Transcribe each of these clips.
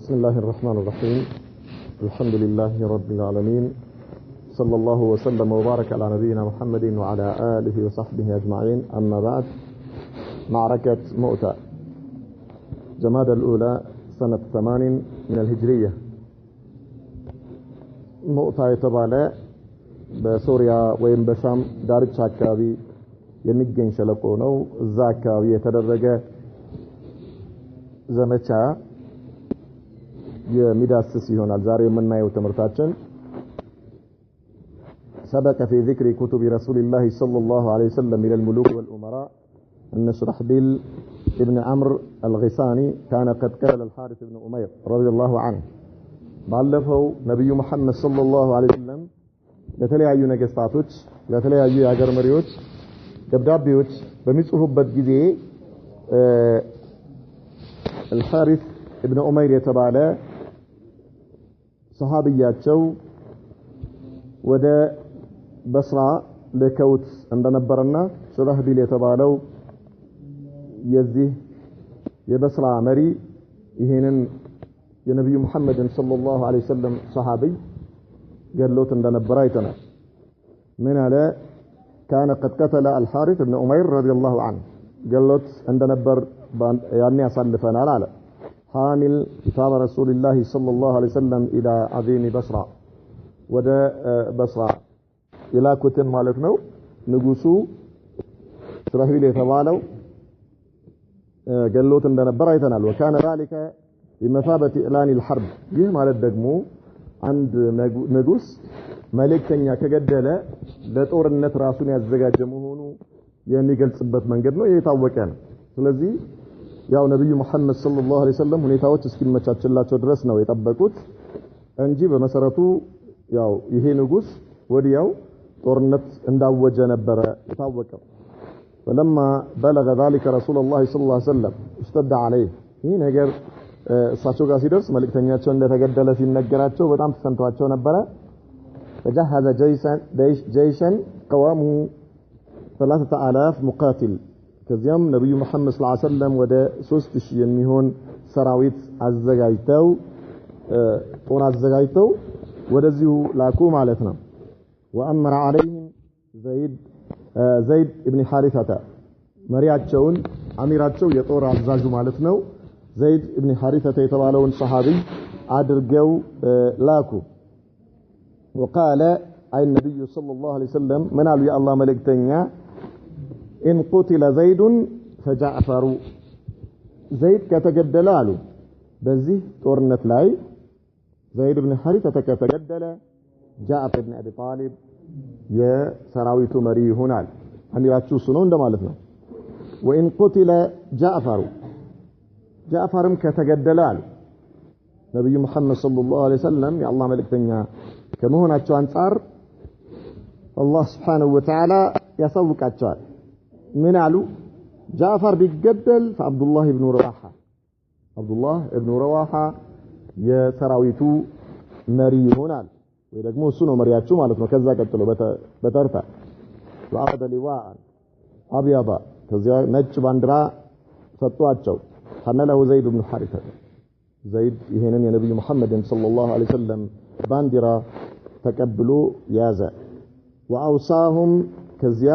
بسم الله الرحمن الرحيم الحمد لله رب العالمين صلى الله وسلم وبارك على نبينا محمد وعلى آله وصحبه أجمعين أما بعد معركة مؤتة جماد الأولى سنة 8 من الهجرية مؤتة يتبالى بسوريا وين بشام دارج شاكاوي يمجن شلقونو الزاكاوي يتدرج زمچا يمداسس يሆናል ዛሬ የምናየው ትምህርታችን سبق في ذكر كتب رسول الله صلى الله عليه وسلم إلى الملوك والأمراء أن شرحبيل ابن عمرو الغيساني كان قد قال الحارث بن أمير رضي الله عنه ባለፈው ነብዩ መሐመድ ሰለላሁ ዐለይሂ ወሰለም ለተለያዩ ነገስታቶች ለተለያዩ የሀገር መሪዎች ደብዳቤዎች በሚጽፉበት ጊዜ الحارث ابن أمير የተባለ ሰሃቢያቸው ወደ በስራ ለከውት እንደነበረና ሹራህቢል የተባለው የዚህ የበስራ መሪ ይሄንን የነብዩ መሐመድን ሰለላሁ ዐለይሂ ወሰለም ሰሃቢ ገሎት እንደነበረ አይተናል ምን አለ كان قد قتل الحارث ابن أمير رضي الله عنه ገሎት እንደነበር ያኔ ያሳልፈናል አለ حامل كتاب رسول الله صلى الله عليه وسلم إلى عظيم بصرة ودا بصرة إلى كتن مالتنا نقصو شرحبيل يتبالو قالوت عندنا برايتنا وكان ذلك بمثابة إعلان الحرب يه مالت دقمو عند نقص ملكتنيا كقدلة لتور النت راسون يزقى جمهونو يعني قلت سبت من قدنو يتاوكان ስለዚህ ያው ነብዩ መሐመድ ሰለላሁ ዐለይሂ ወሰለም ሁኔታዎች እስኪመቻችላቸው ድረስ ነው የጠበቁት እንጂ በመሰረቱ ያው ይሄ ንጉስ ወዲያው ጦርነት እንዳወጀ ነበር የታወቀው ولما بلغ ذلك رسول الله صلى الله عليه وسلم اشتد عليه ይሄ ነገር እሳቸው ጋር ሲደርስ መልእክተኛቸው እንደተገደለ ሲነገራቸው በጣም ተሰንቷቸው ነበር فجهز جيشا قوامه 3000 مقاتل ከዚያም ነብዩ መሐመድ ሰለላሁ ዐለይሂ ወሰለም ወደ 3000 የሚሆን ሰራዊት አዘጋጅተው ጦር አዘጋጅተው ወደዚሁ ላኩ ማለት ነው ወአመረ عليهم ዘይድ ኢብኑ ሐሪሰተ መሪያቸውን አሚራቸው የጦር አዛዡ ማለት ነው ዘይድ ኢብኑ ሐሪሰተ የተባለውን ሰሃቢ አድርገው ላኩ وقال اي النبي صلى الله عليه وسلم من قال يا الله ملእክተኛ إن قتل زيد فجعفر زيد كتجدل له بزيه ጦርነት ላይ زيد بن حارثة كتجدل جعفر بن أبي طالب የሰራዊቱ መሪ ይሆናል አሚራቸው እሱ ነው እንደማለት ነው وإن قتل جعفرም ከተገደለ አሉ ነብዩ መሐመድ ሰለላሁ ዐለይሂ ወሰለም የአላህ መልእክተኛ ከመሆናቸው አንፃር አላህ Subhanahu Wa Ta'ala ያሳውቃቸዋል من قالوا جعفر بيتجدل فعبد الله بن رواحة يا سراويتو مري هنا ويدغمو እሱ ነው መሪያቸው ማለት ነው ከዛ ቀጥሎ በተርታ وعقد لواء ابيض ከዚያ ነጭ ባንዲራ ሰጧቸው حمله زيد بن حارثة زيد ይሄንን የነብዩ መሐመድን ሰለላሁ ዐለይሂ ወሰለም ባንዲራ ተቀብሎ ያዘ واوصاهم ከዚያ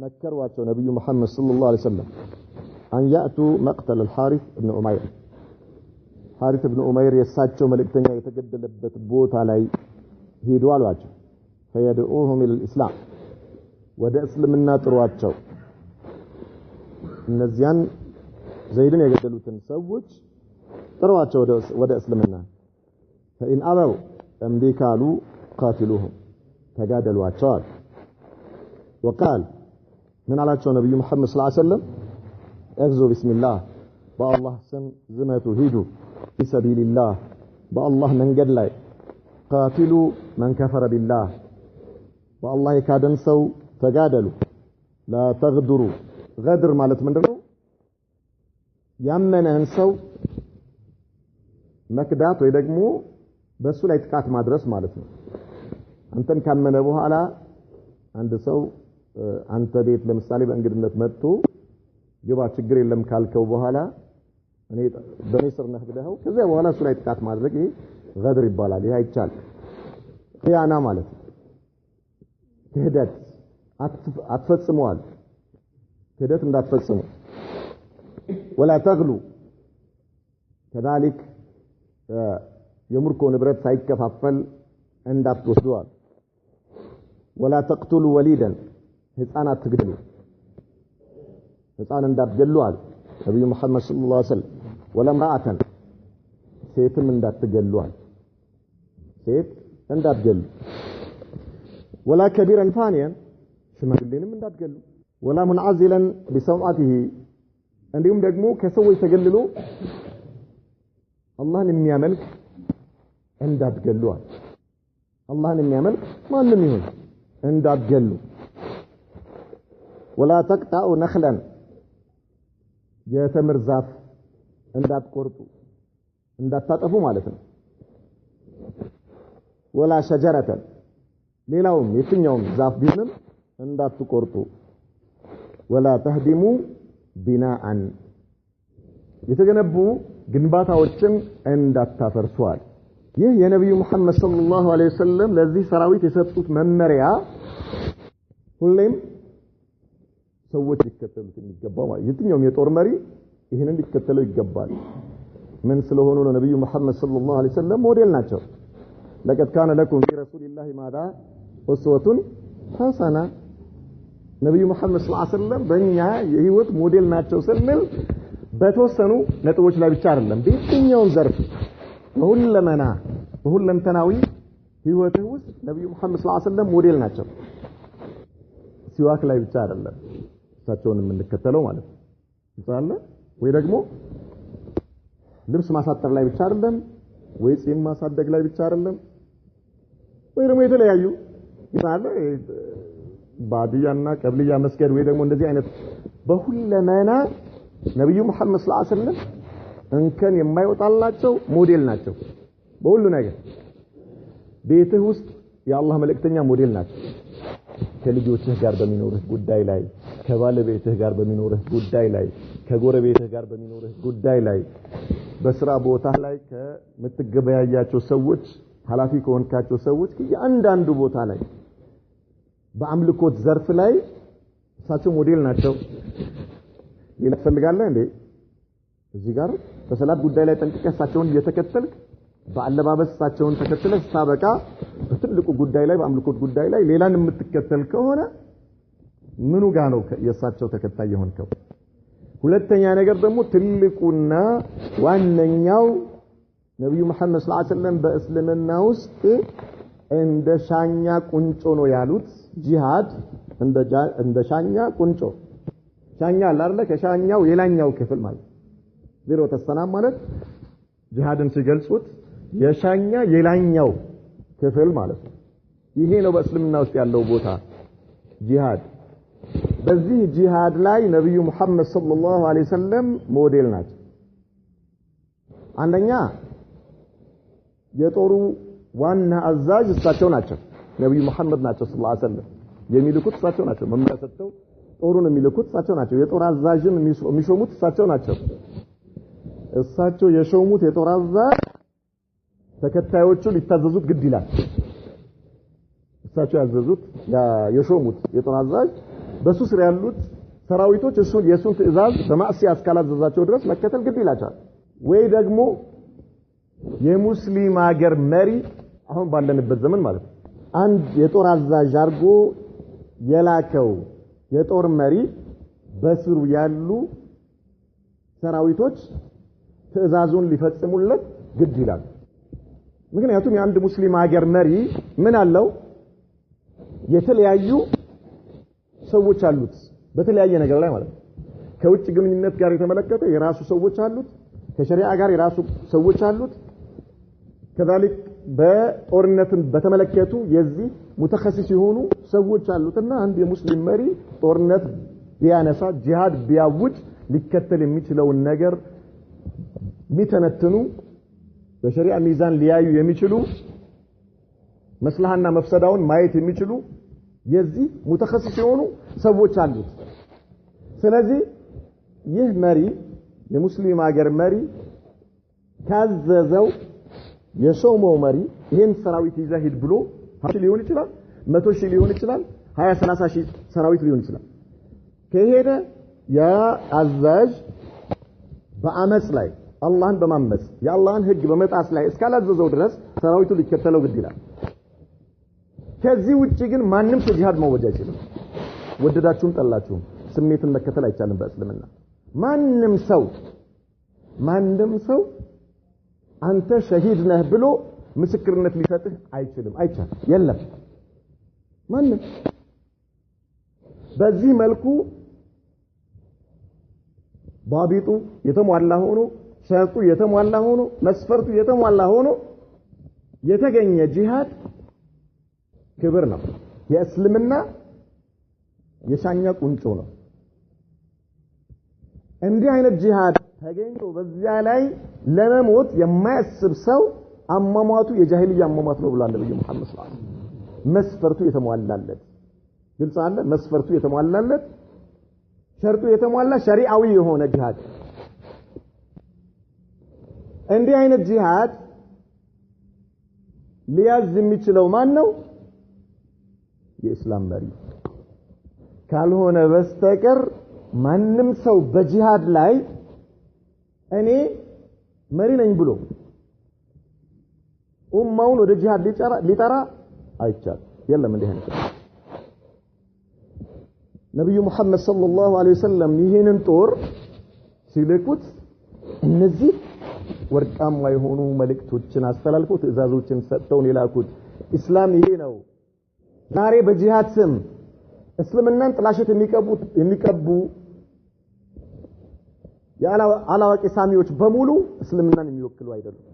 መከሯቸው ነብዩ መሐመድ ሰለላሁ ዐለይሂ ወሰለም አን ያቱ መቅተል الحارث ابن أمير حارث ابن أمير የሳቸው መልእክተኛ የተገደለበት ቦታ ላይ ሄዱ አሏቸው فيدعوهم الى الاسلام ወደ እስልምና ጥሯቸው እነዚያን ዘይድን የገደሉትን ሰዎች ጥሯቸው ወደ እስልምና فإن أبوا እምቢ ካሉ قاتلوهم ተጋደሏቸው وقال من አላቸው ነብዩ መሐመድ ሰለላሁ ዐለይሂ ወሰለም اغزو بسم الله بالله ስም ዝመቱ ሂዱ في سبيل الله بالله መንገድ ላይ قاتلوا من كفر بالله والله የካደን ሰው ተጋደሉ لا تغدروا غدر ማለት ምንድነው ያመነን ሰው መክዳት ወይ ደግሞ በሱ ላይ ጥቃት ማድረስ ማለት ነው አንተን ካመነ በኋላ አንድ ሰው አንተ ቤት ለምሳሌ በእንግድነት መጥቶ ግባ ችግር የለም ካልከው በኋላ እኔ በሚስር ነህ ብለኸው ከዚያ በኋላ እሱ ላይ ጥቃት ማድረግ ይሄ ገድር ይባላል። ይሄ አይቻል ኺያና ማለት ክህደት አትፈጽመዋል። ክህደት እንዳትፈጽሙ ولا تغلو كذلك يمركو نبرت ሳይከፋፈል እንዳትወስዱዋል ولا تقتلوا وليدا ህፃናት ትግደሉ ህፃን እንዳትገሉዋል ነብዩ መሐመድ ሰለላሁ ዐለይሂ ወሰለም ولا امرأة ሴትም እንዳትገሉዋል ሴት እንዳትገሉ ولا كبيرا فانيا ሽማግሌንም እንዳትገሉ ولا منعزلا بسمعته እንዲሁም ደግሞ ከሰዎች ተገልሎ አላህን የሚያመልክ እንዳትገሉዋል አላህን የሚያመልክ ማንም ይሁን እንዳትገሉ ولا تقطعوا نخلا የተምር ዛፍ እንዳትቆርጡ እንዳታጠፉ ማለት ነው ولا شجرة ሌላውም የትኛውም ዛፍ ቢሆንም እንዳትቆርጡ ولا تهدموا بناء የተገነቡ ግንባታዎችን እንዳታፈርሱዋል ይህ የነብዩ መሐመድ ሰለላሁ ዐለይሂ ወሰለም ለዚህ ሰራዊት የሰጡት መመሪያ ሁሌም ሰዎች ሊከተሉት የሚገባው ማለት የትኛውም የጦር መሪ ይሄንን ሊከተለው ይገባል ምን ስለሆኑ ነው ነብዩ መሐመድ ሰለላሁ ዐለይሂ ወሰለም ሞዴል ናቸው لقد كان لكم في رسول الله ماذا أسوة حسنة ነብዩ መሐመድ ሰለላሁ ዐለይሂ ወሰለም በእኛ የህይወት ሞዴል ናቸው ስንል በተወሰኑ ነጥቦች ላይ ብቻ አይደለም በየትኛው ዘርፍ በሁለንተናዊ ህይወትህ ውስጥ ነብዩ መሐመድ ሰለላሁ ዐለይሂ ወሰለም ሞዴል ናቸው ሲዋክ ላይ ብቻ አይደለም እሳቸውን የምንከተለው ማለት ነው ይጻለ ወይ ደግሞ ልብስ ማሳጠር ላይ ብቻ አይደለም ወይ ጺም ማሳደግ ላይ ብቻ አይደለም ወይ ደግሞ የተለያዩ ይጻለ ባዲያና ቀብልያ መስገድ ወይ ደግሞ እንደዚህ አይነት በሁለመና ነብዩ መሐመድ ሰለላሁ ዐለይሂ ወሰለም እንከን የማይወጣላቸው ሞዴል ናቸው በሁሉ ነገር ቤትህ ውስጥ የአላህ መልእክተኛ ሞዴል ናቸው ከልጆችህ ጋር በሚኖርህ ጉዳይ ላይ ከባለቤትህ ጋር በሚኖርህ ጉዳይ ላይ ከጎረቤትህ ጋር በሚኖርህ ጉዳይ ላይ በስራ ቦታ ላይ ከምትገበያያቸው ሰዎች ሐላፊ ከሆንካቸው ሰዎች ከአንዳንዱ ቦታ ላይ በአምልኮት ዘርፍ ላይ እሳቸው ሞዴል ናቸው ሌላ ፈልጋለህ እንዴ እዚህ ጋር በሰላት ጉዳይ ላይ ጠንቅቀህ እሳቸውን እየተከተልክ በአለባበስ እሳቸውን ተከትለህ ሳበቃ በትልቁ ጉዳይ ላይ በአምልኮት ጉዳይ ላይ ሌላን የምትከተል ከሆነ ምኑ ጋር ነው የእሳቸው ተከታይ የሆንከው ሁለተኛ ነገር ደግሞ ትልቁና ዋነኛው ነብዩ መሐመድ ሰለላሁ ዐለይሂ ወሰለም በእስልምና ውስጥ እንደ ሻኛ ቁንጮ ነው ያሉት ጂሃድ እንደ ሻኛ ቁንጮ ሻኛ አይደለ ከሻኛው የላኛው ክፍል ማለት ዜሮ ተሰናም ማለት ጂሃድን ሲገልጹት የሻኛ የላኛው ክፍል ማለት ነው ይሄ ነው በእስልምና ውስጥ ያለው ቦታ ጂሃድ በዚህ ጂሃድ ላይ ነብዩ መሐመድ ሰለላሁ ዐለይሂ ወሰለም ሞዴል ናቸው አንደኛ የጦሩ ዋና አዛዥ እሳቸው ናቸው ነብዩ መሐመድ ናቸው ሰለላሁ ዐለይሂ ወሰለም የሚልኩት እሳቸው ናቸው መመሪያ ሰጥተው ጦሩን የሚልኩት እሳቸው ናቸው የጦር አዛዥን የሚሾሙት እሳቸው ናቸው እሳቸው የሾሙት የጦር አዛዥ ተከታዮቹ ሊታዘዙት ግድ ይላል እሳቸው ያዘዙት የሾሙት የጦር አዛዥ በሱ ስር ያሉት ሰራዊቶች የሱን ትእዛዝ በማዕሲያ እስካላዘዛቸው ድረስ መከተል ግድ ይላቸዋል ወይ ደግሞ የሙስሊም ሀገር መሪ አሁን ባለንበት ዘመን ማለት ነው አንድ የጦር አዛዥ አርጎ የላከው የጦር መሪ በስሩ ያሉ ሰራዊቶች ትእዛዙን ሊፈጽሙለት ግድ ይላል ምክንያቱም የአንድ ሙስሊም ሀገር መሪ ምን አለው የተለያዩ ሰዎች አሉት በተለያየ ነገር ላይ ማለት ነው ከውጭ ግንኙነት ጋር የተመለከተ የራሱ ሰዎች አሉት ከሸሪዓ ጋር የራሱ ሰዎች አሉት كذلك በጦርነትን በተመለከቱ የዚህ ሙተخصص የሆኑ ሰዎች አሉትና አንድ የሙስሊም መሪ ጦርነት ቢያነሳ ጂሃድ ቢያውጅ ሊከተል የሚችለው ነገር ሚተነተኑ በሸሪዓ ሚዛን ሊያዩ የሚችሉ መስላሃና መፍሰዳውን ማየት የሚችሉ የዚህ ሙተخصص የሆኑ ሰዎች አሉት ስለዚህ ይህ መሪ የሙስሊም ሀገር መሪ ካዘዘው የሾመው መሪ ይሄን ሰራዊት ይዘሂድ ብሎ 10 ሊሆን ይችላል 100 ሺህ ሊሆን ይችላል 20 30 ሺህ ሰራዊት ሊሆን ይችላል ከሄደ ያ አዛዥ በአመጽ ላይ አላህን በማመጽ የአላህን ህግ በመጣስ ላይ እስካላዘዘው ድረስ ሰራዊቱ ሊከተለው ግድ ይላል ከዚህ ውጪ ግን ማንም ሰው ጂሃድ መወጃ አይችልም ወደዳችሁም ጠላችሁም ስሜትን መከተል አይቻልም በእስልምና ማንም ሰው አንተ ሸሂድ ነህ ብሎ ምስክርነት ሊሰጥህ አይችልም አይቻልም የለም ማንም በዚህ መልኩ ባቢጡ የተሟላ ሆኖ ሸርጡ የተሟላ ሆኖ መስፈርቱ የተሟላ ሆኖ የተገኘ ጂሃድ ክብር ነው የእስልምና የሻኛ ቁንጮ ነው እንዲህ አይነት ጂሃድ ተገኝቶ በዚያ ላይ ለመሞት የማያስብ ሰው አሟሟቱ የጃሂልያ አሟሟት ነው ብሏል ነብዩ መሐመድ ሰለላሁ ዐለይሂ ወሰለም መስፈርቱ የተሟላለት ግልጽ አለ መስፈርቱ የተሟላለት ሸርጡ የተሟላ ሸሪዓዊ የሆነ ጂሃድ እንዲህ አይነት ጂሃድ ሊያዝ የሚችለው ማን ነው የእስላም መሪ ካልሆነ በስተቀር ማንም ሰው በጂሃድ ላይ እኔ መሪ ነኝ ብሎ ኡማውን ወደ ጂሃድ ሊጠራ አይቻልም የለም እንዲህ አይነት ነብዩ መሐመድ ሰለላሁ ዐለይሂ ወሰለም ይሄንን ጦር ሲልኩት እነዚህ ወርቃማ የሆኑ መልእክቶችን አስተላልፈው ትዕዛዞችን ሰጥተው ሊላኩት እስላም ይሄ ነው ዛሬ በጂሃድ ስም እስልምናን ጥላሸት የሚቀቡ የአላዋቂ ሳሚዎች በሙሉ እስልምናን የሚወክሉ አይደሉም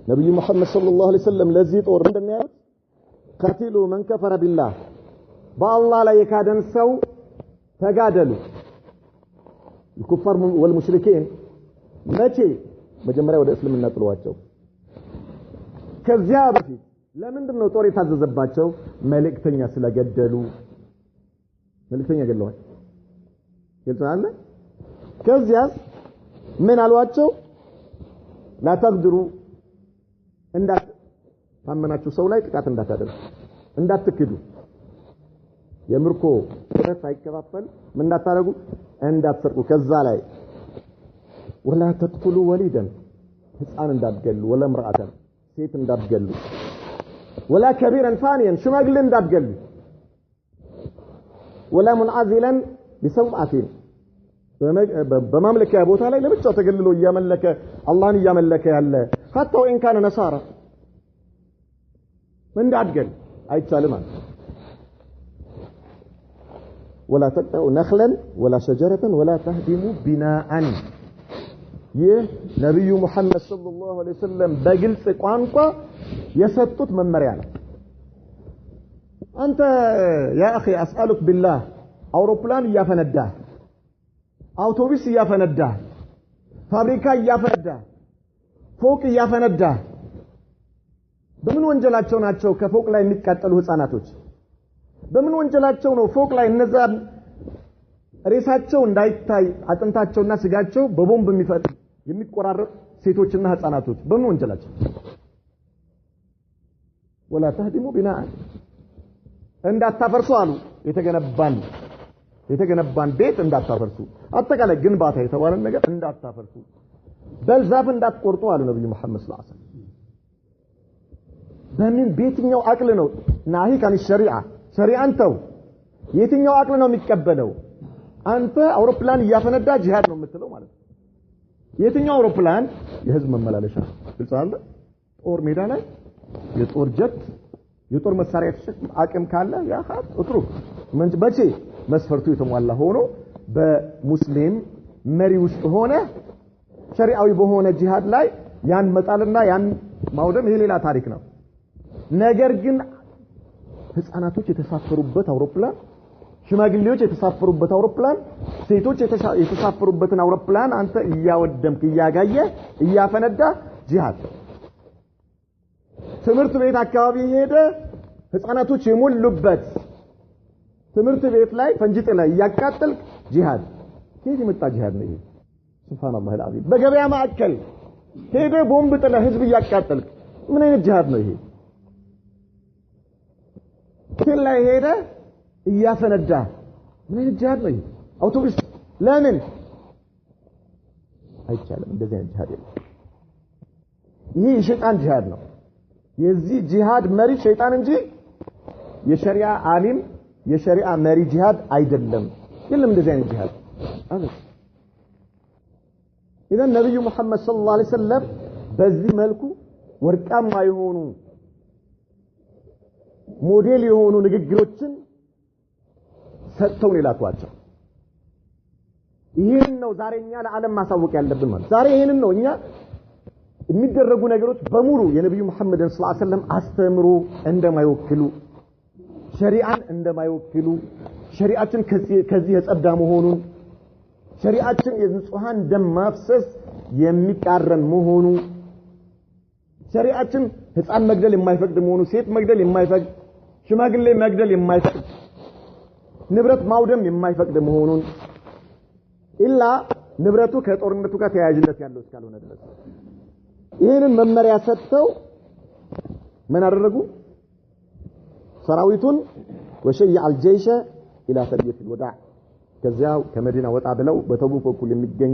ነብዩ መሐመድ ሰለላሁ ዐለይሂ ወሰለም ለዚህ ጦር እንደሚያዩት ቀቲሉ መን ከፈረ ቢላህ በአላህ ላይ የካደን ሰው ተጋደሉ الكفار والمشركين መቼ መጀመሪያ ወደ እስልምና ጥሏቸው ከዚያ በፊት ለምንድን ነው ጦር የታዘዘባቸው መልእክተኛ ስለገደሉ መልእክተኛ ገድለዋል ይልታለ ከዚያስ ምን አሏቸው لا تقدروا ታመናችሁ ሰው ላይ ጥቃት እንዳታደርጉ እንዳትክዱ የምርኮ ጥረት አይከፋፈል ምን እንዳታረጉ እንዳትሰርቁ ከዛ ላይ ولا تقتلوا وليدا ህፃን እንዳትገሉ ولا امرأة ሴት እንዳትገሉ ولا كبيرا ثانيا ሽማግሌ እንዳትገሉ ولا منعزلا بسوءة በማምለኪያ ቦታ ላይ ለብቻው ተገልሎ ያመለከ አላህን ያመለከ ያለ حتى وان كان نصارى ምን እንዳትገሉ አይቻልም ولا تقطعوا نخلا ولا شجرة ولا تهدموا بناء ይህ ነብዩ መሐመድ ሰለላሁ ዐለይሂ ወሰለም በግልጽ ቋንቋ የሰጡት መመሪያ ነው አንተ ያ اخي اسالك بالله አውሮፕላን ያፈነዳ አውቶቡስ ያፈነዳ ፋብሪካ ያፈነዳ ፎቅ ያፈነዳ በምን ወንጀላቸው ናቸው ከፎቅ ላይ የሚቃጠሉ ህፃናቶች በምን ወንጀላቸው ነው ፎቅ ላይ እነዛ ሬሳቸው እንዳይታይ አጥንታቸውና ስጋቸው በቦምብ የሚቆራረጥ ሴቶችና ህፃናቶች በምን ወንጀላቸው ولا تهدموا بناء እንዳታፈርሱ አሉ የተገነባን ቤት እንዳታፈርሱ አጠቃላይ ግንባታ የተባለን ነገር እንዳታፈርሱ በዛፍ እንዳትቆርጡ አሉ ነብዩ መሐመድ ሰለላሁ ዐለይሂ ወሰለም በምን ቤትኛው አቅል ነው ናሂ ካን ሸሪዓን ተው የትኛው አቅል ነው የሚቀበለው አንተ አውሮፕላን ያፈነዳ ጂሃድ ነው የምትለው ማለት ነው የትኛው አውሮፕላን የህዝብ መመላለሻ ግልጽ አለ ጦር ሜዳ ላይ የጦር ጀት የጦር መሳሪያ ተሸክም አቅም ካለ ያ ሀት እጥሩ መቼ መስፈርቱ የተሟላ ሆኖ በሙስሊም መሪ ውስጥ ሆነ ሸሪዓዊ በሆነ ጂሃድ ላይ ያን መጣልና ያን ማውደም ይሄ ሌላ ታሪክ ነው ነገር ግን ህፃናቶች የተሳፈሩበት አውሮፕላን ሽማግሌዎች የተሳፈሩበት አውሮፕላን ሴቶች የተሳፈሩበትን አውሮፕላን አንተ እያወደምክ እያጋየ እያፈነዳ ጂሃድ ትምህርት ቤት አካባቢ ሄደ ህፃናቶች የሞሉበት ትምህርት ቤት ላይ ፈንጂጥ ላይ ያቃጠልክ ጂሃድ كيف يمጣ جهاد ነው ይሄ ሱብሃንአላህ العظيم በገበያ ማዕከል ሄደ ቦምብ ጥለ ህዝብ ያቃጠል ምን አይነት ጂሃድ ነው ይሄ ከላ ሄደ ያፈነዳ ምን አይነት ጂሃድ ነው ይሄ አውቶቡስ ለምን አይቻልም እንደዚህ አይነት ጂሃድ የለም ይሄ የሸይጣን ጂሃድ ነው የዚህ ጂሃድ መሪ ሸይጣን እንጂ የሸሪዓ ዓሊም የሸሪዓ መሪ ጂሃድ አይደለም የለም እንደዚህ አይነት ጂሃድ አለ إذا النبي محمد صلى الله عليه وسلم በዚህ መልኩ ወርቃማ የሆኑ ሞዴል የሆኑ ንግግሮችን ሰጥተው ይላቷቸው ይሄን ነው ዛሬኛ ለዓለም ማሳወቅ ያለብን ማለት ዛሬ ይሄንን ነው እኛ የሚደረጉ ነገሮች በሙሉ የነብዩ መሐመድን ሰለላሁ ዐለይሂ ወሰለም አስተምሮ እንደማይወክሉ ሸሪዓን እንደማይወክሉ ሸሪዓችን ከዚህ የጸዳ መሆኑን ሸሪዓችን የንጹሃን ደም ማፍሰስ የሚቃረን መሆኑ ሸሪዓችን ህፃን መግደል የማይፈቅድ መሆኑ ሴት መግደል የማይፈቅድ ሽማግሌ መግደል የማይፈቅድ ንብረት ማውደም የማይፈቅድ መሆኑን ኢላ ንብረቱ ከጦርነቱ ጋር ተያያዥነት ያለው እስካልሆነ ድረስ ይሄንን መመሪያ ሰጥተው ምን አደረጉ ሰራዊቱን ወሸይዕ الجيش الى ثرية الوداع ከዚያው ከመዲና ወጣ ብለው በተቡክ በኩል የሚገኝ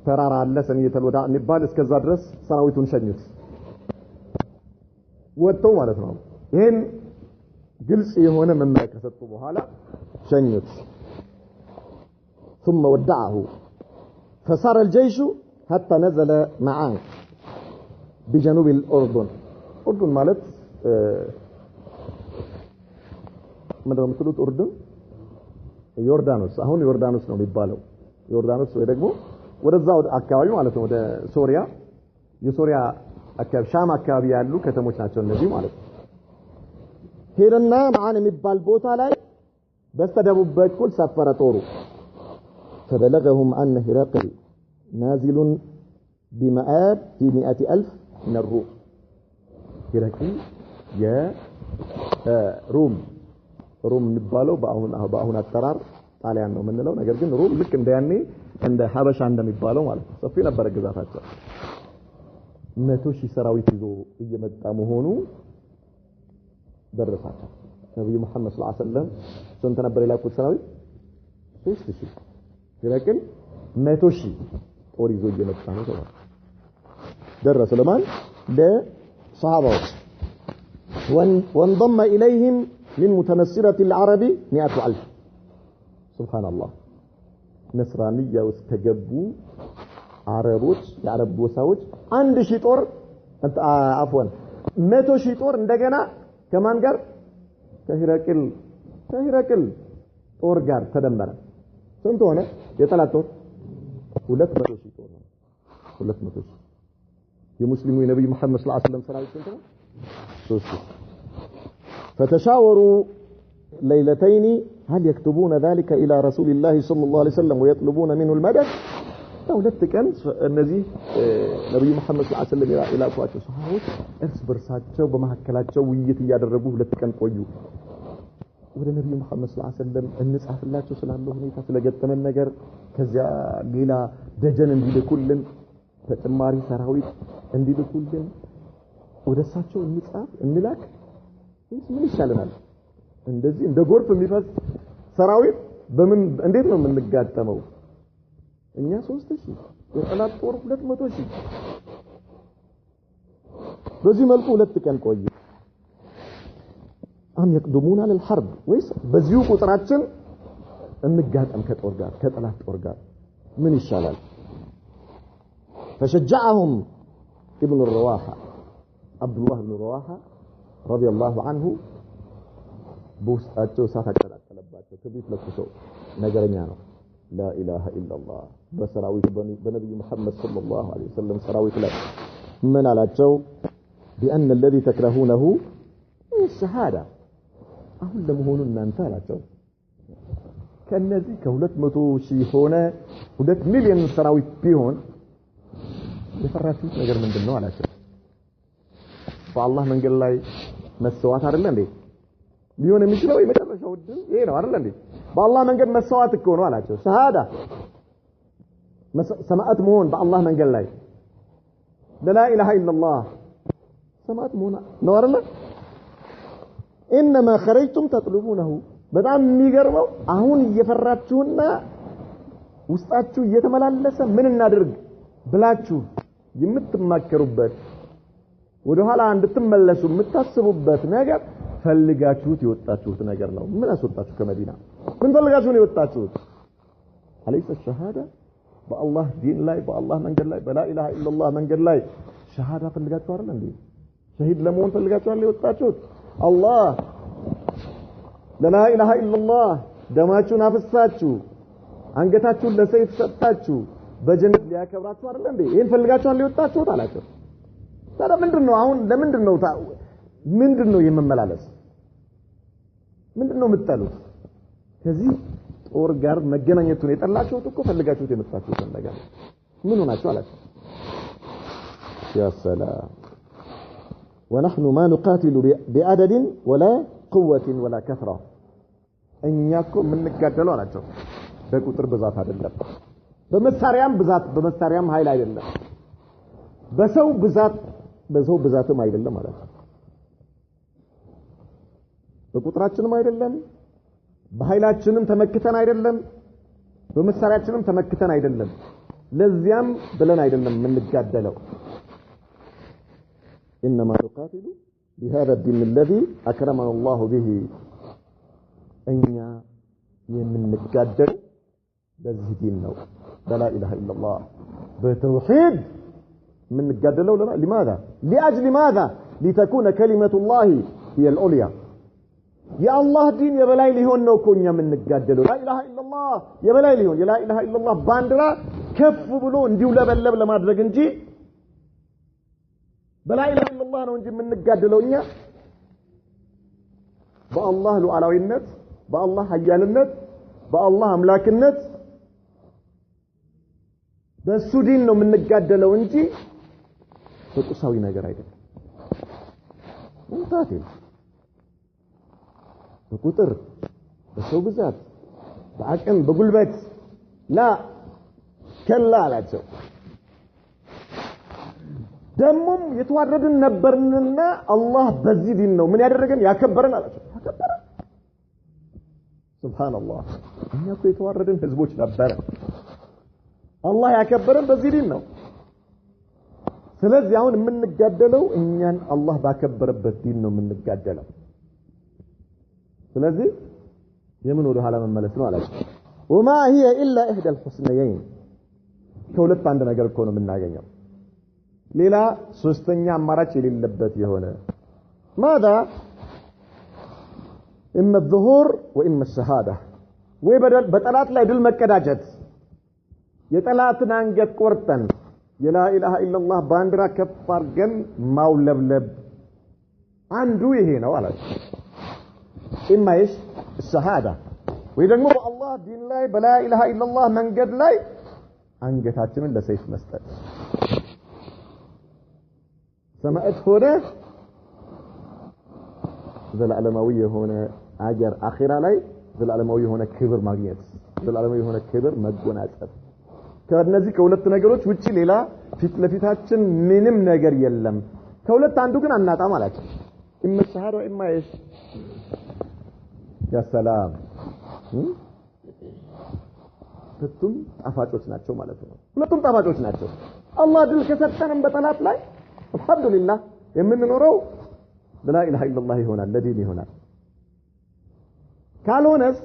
ተራራ አለ ሰንየተ الوداع የሚባል እስከዛ ድረስ ሰራዊቱን ሸኙት ወጥተው ማለት ነው ይሄን ግልጽ የሆነ መመሪያ ከሰጡ በኋላ ሸኙት ثم ودعه فصار الجيش حتى نزل معه بجنوب الأردن أردن ማለት ምንድነው የምትሉት أردن ዮርዳኖስ አሁን ዮርዳኖስ ነው የሚባለው ዮርዳኖስ ወይ ደግሞ ወደዛው አካባቢ ማለት ነው ወደ ሶሪያ የሶሪያ አካባቢ ሻም አካባቢ ያሉ ከተሞች ናቸው እነዚህ ማለት ነው ሄደና ማዓን የሚባል ቦታ ላይ በስተደቡብ በኩል ሰፈረ ጦሩ فبلغهم أن هرقل نازل بمآب في 100,000 من الروم هرقل يا روم የሚባለው በአሁን አጠራር ጣሊያን ነው የምንለው ነገር ግን ሩም ልክ እንደያኔ እንደ ሀበሻ እንደሚባለው ማለት ነው ሰፊ ነበር ግዛታቸው 100,000 ሰራዊት ይዞ እየመጣ መሆኑ ደረሳቸው ነብዩ መሐመድ ሰለላሁ ዐለይሂ ወሰለም ስንት ነበር የላኩት ሰራዊት 3,000 ስለዚህ 100,000 ጦር ይዞ እየመጣ ነው ተባለ ደረሰ ለማን ለሰሃባዎች وانضم إليهم من متنصرة العرب 100,000 سبحان الله نصرانية واستجبوا عربوች የአረብ ጎሳዎች 1,000 ጦር عفوا 100,000 ጦር እንደገና ከማን ጋር ከሂረቅል ጦር ጋር ተደመረ ስንት ሆነ የጠላት ጦር 200,000 ጦር ነው 200,000 የሙስሊሙ የነብዩ መሐመድ ሰለላሁ ዐለይሂ ወሰለም ሰራዊት ስንት ነው 3 فتشاوروا ليلتين هل يكتبون ذلك إلى رسول الله صلى الله عليه وسلم ويطلبون منه المدد ሁለት ቀን እነዚህ ነብዩ መሐመድ ሰለላሁ ዐለይሂ ወሰለም ይላኳቸው ሰሃቦች እርስ በርሳቸው በመሐከላቸው ውይይት ያደረጉ ሁለት ቀን ቆዩ ወደ ነብዩ መሐመድ ሰለላሁ ዐለይሂ ወሰለም እንጻፍላቸው ስላለው ሁኔታ ስለገጠመን ነገር ከዚያ ሌላ ደጀን እንዲልኩልን ተጨማሪ ሰራዊት እንዲልኩልን ወደሳቸው እንጻፍ እንላክ ምን ይሻለናል እንደዚህ እንደ ጎርፍ የሚፈስ ሰራዊት በምን እንዴት ነው የምንጋጠመው እኛ 3,000 የጠላት ጦር 200,000 በዚህ መልኩ ሁለት ቀን ቆዩ አም يقدمون على الحرب ወይስ በዚሁ ቁጥራችን እንጋጠም ከጦር ጋር ከጠላት ጦር ጋር ምን ይሻላል فشجعهم ابن الرواحة عبد الله بن الرواحة رضي الله عنه بوسطاቸው ሳታቀላቀለባቸው ከቤት ለኩሶ ነገረኛ ነው لا إله إلا الله بسراويت بنبي محمد صلى الله عليه وسلم سراويت لا من አላቸው بأن الذي تكرهونه الشهادة አሁን ለመሆኑ እናንተ አላቸው ከነዚህ ከ200,000 ሆነ 2 ሚሊዮን ሰራዊት ቢሆን የፈራችሁት ነገር ምንድነው አላቸው በአላህ መንገድ ላይ መስዋዕት አይደለ እንዴ ሊሆን የሚችለው የመጨረሻው ድል ይሄ ነው አይደል እንዴ በአላህ መንገድ መስዋዕት እኮ ነው አላቸው ሸሃዳ ሰማዕት መሆን በአላህ መንገድ ላይ لا اله الا الله ሰማዕት መሆን ነው አይደል انما خرجتم تطلبونه በጣም የሚገርመው አሁን እየፈራችሁና ውስጣችሁ እየተመላለሰ ምን እናድርግ ብላችሁ የምትማከሩበት ወደ ኋላ እንድትመለሱ የምታስቡበት ነገር ፈልጋችሁት የወጣችሁት ነገር ነው ምን አስወጣችሁ ከመዲና ምን ፈልጋችሁ ነው የወጣችሁት አለይሰ ሸሃዳ በአላህ ዲን ላይ በአላህ መንገድ ላይ በላ ኢላሃ ኢላላህ መንገድ ላይ ሸሃዳ ፈልጋችሁ አይደል እንዴ ሸሂድ ለመሆን ፈልጋችሁ አይደል የወጣችሁት አላህ لا اله الا الله ደማችሁን አፍሳችሁ አንገታችሁን ለሰይፍ ሰጣችሁ በጀነት ሊያከብራችሁ አይደል እንዴ ይሄን ፈልጋችሁ አይደል የወጣችሁት አላችሁ ታዲያ ምንድነው አሁን ለምንድነው የመመላለስ ምንድነው የምትጠሉት ከዚህ ጦር ጋር መገናኘቱን የጠላችሁት እኮ ፈልጋችሁት የመጣችሁት ነገር ምን ሆናችሁ አላችሁ يا سلام ونحن ما نقاتل بعدد ولا قوة ولا كثرة እኛ እኮ የምንጋደለው አላችሁ በቁጥር ብዛት አይደለም በመሳሪያም ኃይል አይደለም በሰው ብዛትም አይደለም ማለት ነው በቁጥራችንም አይደለም በኃይላችንም ተመክተን አይደለም በመሳሪያችንም ተመክተን አይደለም ለዚያም ብለን አይደለም የምንጋደለው انما نقاتل بهذا الدين الذي اكرمنا الله به እኛ የምንጋደል በዚህ ዲን ነው لا اله الا الله بتوحيد من قدلوا لماذا لاجل ماذا لتكون كلمه الله هي العليا يا الله دين يا بلاي ሊሆን ነው እኮ እኛ የምንጋደለው لا اله الا الله يا بلاي ሊሆን لا اله الا الله ባንዲራ ከፍ ብሎ እንዲው ለበለብ ለማድረግ እንጂ በلا اله الا الله ነው እንጂ የምንጋደለው እኛ በአላህ ሉዓላዊነት በአላህ ኃያልነት በአላህ አምላክነት በሱ ዲን ነው የምንጋደለው እንጂ በቁሳዊ ነገር አይደለም እንታቴ በቁጥር በሰው ብዛት በአቅም በጉልበት ላ ከላ አላቸው ደሞም የተዋረድን ነበርንና አላህ በዚህ ዲን ነው ምን ያደረገን ያከበረን አላቸው ያከበረን ሱብሃንአላህ እኛ እኮ የተዋረድን ህዝቦች ነበርን አላህ ያከበረን በዚህ ዲን ነው ስለዚህ አሁን የምንጋደለው እኛን አላህ ባከበረበት ዲን ነው የምንጋደለው ስለዚህ የምን ወደ ኋላ መመለስ ነው አላችሁ وما هي الا احدى الحسنيين ከሁለት አንድ ነገር እኮ ነው የምናገኘው ሌላ ሶስተኛ አማራጭ የሌለበት የሆነ ماذا اما الظهور واما الشهاده ወይ በጠላት ላይ ድል መቀዳጀት የጠላትን አንገት ቆርጠን የላ ኢላሃ ኢላላህ ባንዲራ ከፍ አድርገን ማውለብለብ አንዱ ይሄ ነው አላችሁ ኢማይሽ ሸሃዳ ወይ ደግሞ በአላህ ዲን ላይ በላ ኢላሃ ኢላላህ መንገድ ላይ አንገታችንን ለሰይፍ መስጠት ሰማዕት ሆነ ዘላለማዊ የሆነ አጀር አኺራ ላይ ዘላለማዊ የሆነ ክብር ማግኘት ዘላለማዊ የሆነ ክብር መጎናጸፍ ከነዚህ ከሁለት ነገሮች ውጪ ሌላ ፊት ለፊታችን ምንም ነገር የለም ከሁለት አንዱ ግን አናጣም ማለት ኢማ ሸሃዳ ወኢማ ኢሽ ያ ሰላም ሁለቱም ጣፋጮች ናቸው ማለት ነው ሁለቱም ጣፋጮች ናቸው አላህ ድል ከሰጠንም በጠላት ላይ አልহামዱሊላህ የምንኖረው لا اله الا الله ይሆናል ለዲን ይሆናል ካልሆነስ